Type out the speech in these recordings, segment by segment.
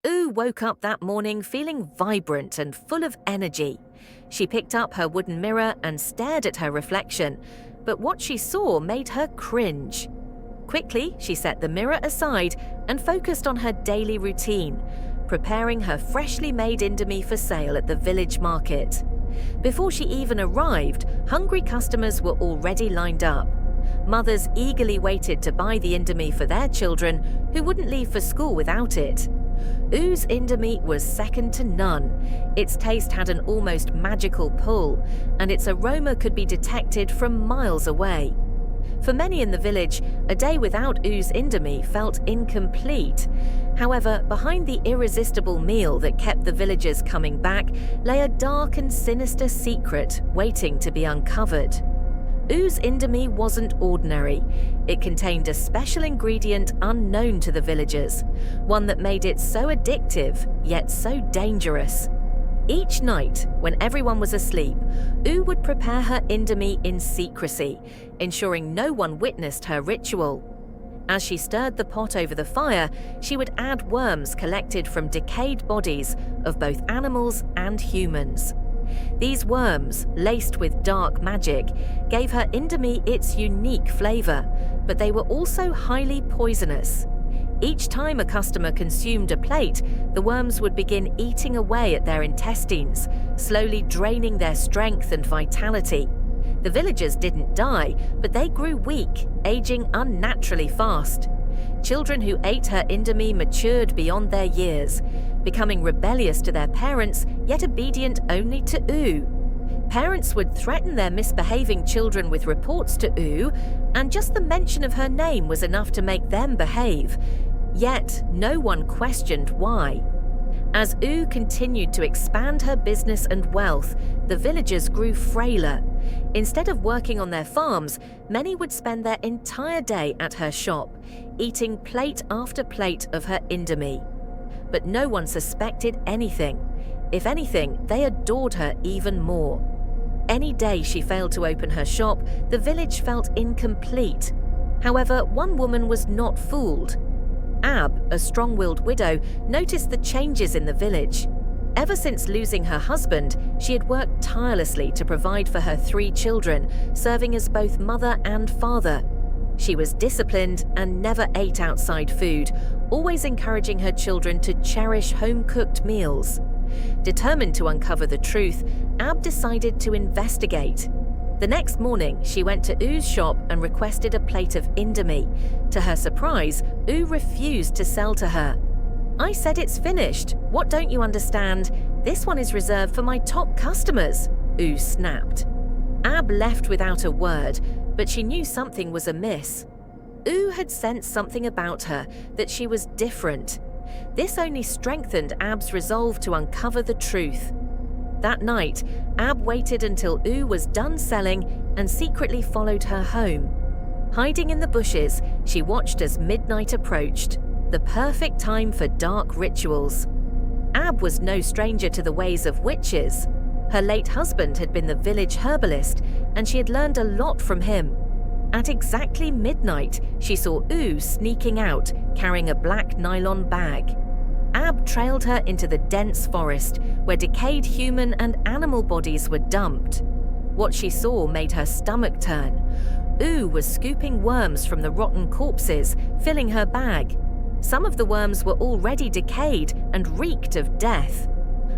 Oo woke up that morning feeling vibrant and full of energy. She picked up her wooden mirror and stared at her reflection, but what she saw made her cringe. Quickly, she set the mirror aside and focused on her daily routine, preparing her freshly made Indomie for sale at the village market. Before she even arrived, hungry customers were already lined up. Mothers eagerly waited to buy the Indomie for their children who wouldn't leave for school without it. Oo's Indomie was second to none. Its taste had an almost magical pull, and its aroma could be detected from miles away. For many in the village, a day without Oo's Indomie felt incomplete. However, behind the irresistible meal that kept the villagers coming back lay a dark and sinister secret waiting to be uncovered. Oo's Indomie wasn't ordinary. It contained a special ingredient unknown to the villagers, one that made it so addictive, yet so dangerous. Each night, when everyone was asleep, Oo would prepare her Indomie in secrecy, ensuring no one witnessed her ritual. As she stirred the pot over the fire, she would add worms collected from decayed bodies of both animals and humans. These worms, laced with dark magic, gave her Indomie its unique flavor, but they were also highly poisonous. Each time a customer consumed a plate, the worms would begin eating away at their intestines, slowly draining their strength and vitality. The villagers didn't die, but they grew weak, aging unnaturally fast. Children who ate her Indomie matured beyond their years, becoming rebellious to their parents, yet obedient only to Oo. Parents would threaten their misbehaving children with reports to Oo, and just the mention of her name was enough to make them behave. Yet, no one questioned why. As Oo continued to expand her business and wealth, the villagers grew frailer. Instead of working on their farms, many would spend their entire day at her shop, eating plate after plate of her Indomie. But no one suspected anything. If anything, they adored her even more. Any day she failed to open her shop, the village felt incomplete. However, one woman was not fooled. Ab, a strong-willed widow, noticed the changes in the village. Ever since losing her husband, she had worked tirelessly to provide for her 3 children, serving as both mother and father. She was disciplined and never ate outside food, always encouraging her children to cherish home-cooked meals. Determined to uncover the truth, Ab decided to investigate. The next morning, she went to Oo's shop and requested a plate of Indomie. To her surprise, Oo refused to sell to her. "I said it's finished. What don't you understand? This one is reserved for my top customers," Oo snapped. Ab left without a word, but she knew something was amiss. Oo had sensed something about her, that she was different. This only strengthened Ab's resolve to uncover the truth. That night, Ab waited until Oo was done selling and secretly followed her home. Hiding in the bushes, she watched as midnight approached, the perfect time for dark rituals. Ab was no stranger to the ways of witches. Her late husband had been the village herbalist, and she had learned a lot from him. At exactly midnight, she saw Oo sneaking out, carrying a black nylon bag. Ab trailed her into the dense forest, where decayed human and animal bodies were dumped. What she saw made her stomach turn. Oo was scooping worms from the rotten corpses, filling her bag. Some of the worms were already decayed and reeked of death.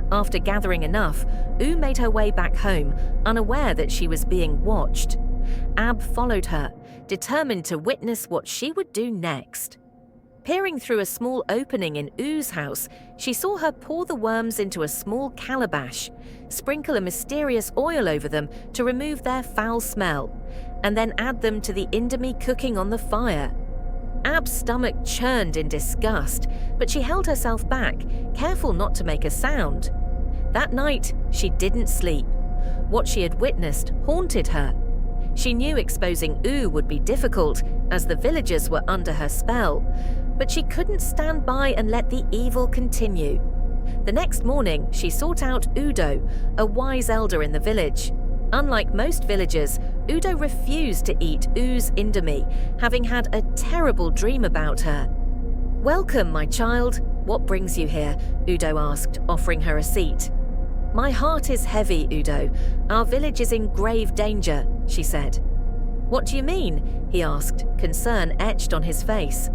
After gathering enough, Oo made her way back home, unaware that she was being watched. Ab followed her, determined to witness what she would do next. Peering through a small opening in Oo's house, she saw her pour the worms into a small calabash, sprinkle a mysterious oil over them to remove their foul smell, and then add them to the Indomie cooking on the fire. Ab's stomach churned in disgust, but she held herself back, careful not to make a sound. That night, she didn't sleep. What she had witnessed haunted her. She knew exposing Oo would be difficult, as the villagers were under her spell, but she couldn't stand by and let the evil continue. The next morning, she sought out Udo, a wise elder in the village. Unlike most villagers, Udo refused to eat Oo's Indomie, having had a terrible dream about her. "Welcome, my child," "What brings you here?" Udo asked, offering her a seat. "My heart is heavy, Udo. Our village is in grave danger," she said. "What do you mean?" he asked, concern etched on his face.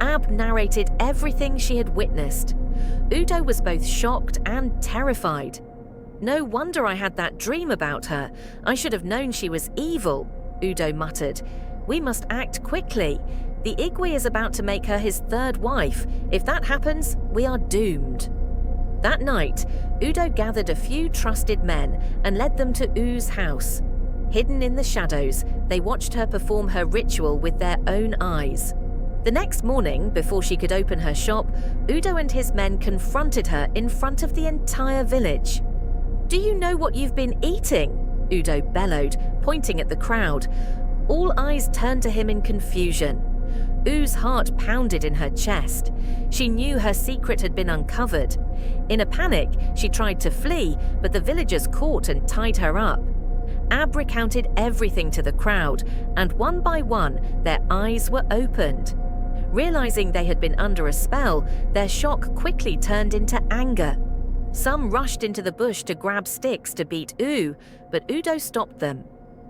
Ab narrated everything she had witnessed. Udo was both shocked and terrified. "No wonder I had that dream about her. I should have known she was evil," Udo muttered. "We must act quickly. The Igwe is about to make her his third wife. If that happens, we are doomed." That night, Udo gathered a few trusted men and led them to U's house. Hidden in the shadows, they watched her perform her ritual with their own eyes. The next morning, before she could open her shop, Udo and his men confronted her in front of the entire village. "Do you know what you've been eating?" Udo bellowed, pointing at the crowd. All eyes turned to him in confusion. U's heart pounded in her chest. She knew her secret had been uncovered. In a panic, she tried to flee, but the villagers caught and tied her up. Ab recounted everything to the crowd, and one by one, their eyes were opened. Realizing they had been under a spell, their shock quickly turned into anger. Some rushed into the bush to grab sticks to beat U, but Udo stopped them.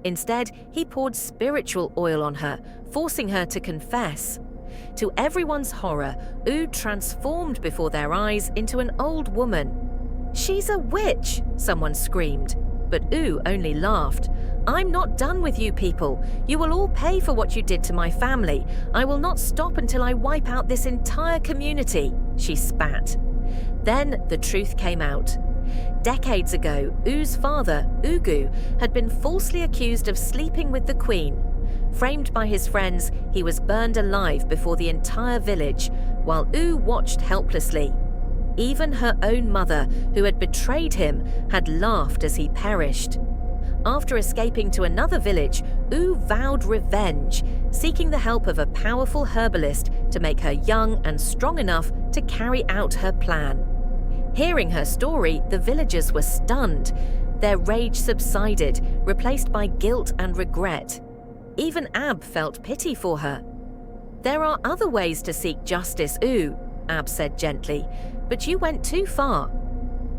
Instead, he poured spiritual oil on her, forcing her to confess. To everyone's horror, U transformed before their eyes into an old woman. "She's a witch!" someone screamed. But U only laughed. "I'm not done with you people. You will all pay for what you did to my family. I will not stop until I wipe out this entire community," she spat. Then the truth came out. Decades ago, U's father, Ugu, had been falsely accused of sleeping with the queen. Framed by his friends, he was burned alive before the entire village, while U watched helplessly. Even her own mother, who had betrayed him, had laughed as he perished. After escaping to another village, U vowed revenge, seeking the help of a powerful herbalist to make her young and strong enough to carry out her plan. Hearing her story, the villagers were stunned. Their rage subsided, replaced by guilt and regret. Even Ab felt pity for her. "There are other ways to seek justice, U," Ab said gently, "but you went too far."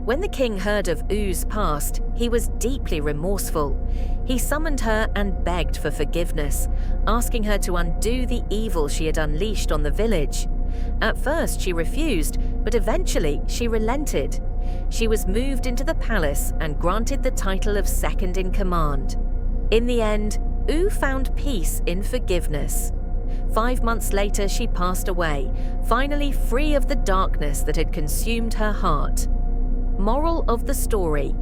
When the king heard of U's past, he was deeply remorseful. He summoned her and begged for forgiveness, asking her to undo the evil she had unleashed on the village. At first she refused, but eventually she relented. She was moved into the palace and granted the title of second in command. In the end, U found peace in forgiveness. 5 months later she passed away, finally free of the darkness that had consumed her heart. Moral of the story: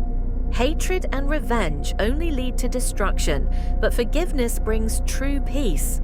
hatred and revenge only lead to destruction, but forgiveness brings true peace.